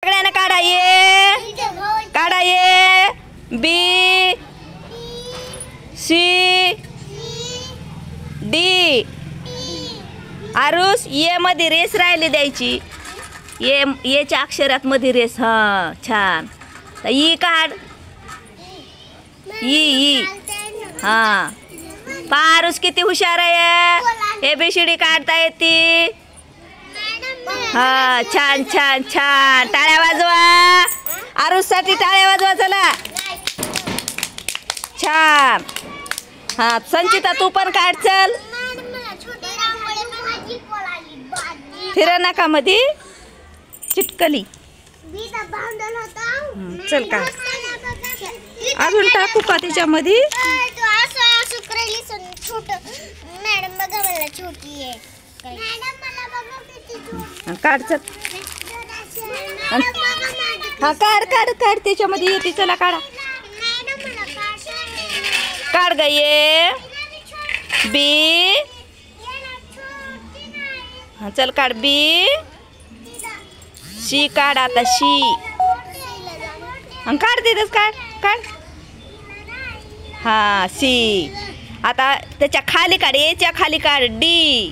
सगळ्यांना काढा ये, काढा ये. B C D. आरुष ये मध्ये रेस राहिली द्यायची. येच्या अक्षरात मध्ये रेस. हा छान. ई काढ. ई हा. आरुष किती हुशार आहे. ABCD काढता येते. हा छान छान छान. टाळ्या वाजवा. आरुष साठी टाळ्या वाजवा. चला छान. हा संचिता तू पण काढ. चल फिर नका मध्ये चिटकली. चल का अजून टाकू का त्याच्यामध्ये. काढ चल. हा काढ काढ काढ त्याच्यामध्ये येते. चला काढा. काढ ग ये. बी. हा चल काढ. बी सी काढ. आता सी काढ. तिथंच काढ काढ. हा सी. आता त्याच्या खाली काढ. याच्या खाली काढ. डी.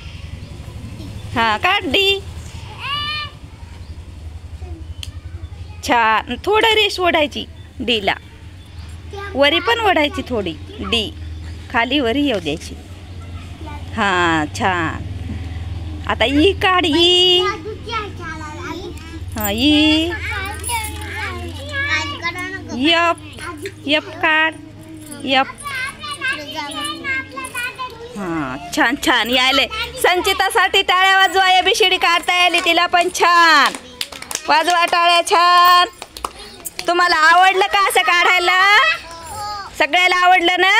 हा काढ डी. छान. थोडं रेष ओढायची डीला. वरी पण ओढायची थोडी. डी खाली वरी येऊ द्यायची. हा छान. आता ई काढ. ई. हा ई. यप काढ. यप. हा छान छान. यायले संचितासाठी टाळ्या वाजवा. ABCD काढता आली तिला पण. छान वाजवा टाळ्या. छान. तुम्हाला आवडलं का असं काढायला. सगळ्याला आवडलं ना.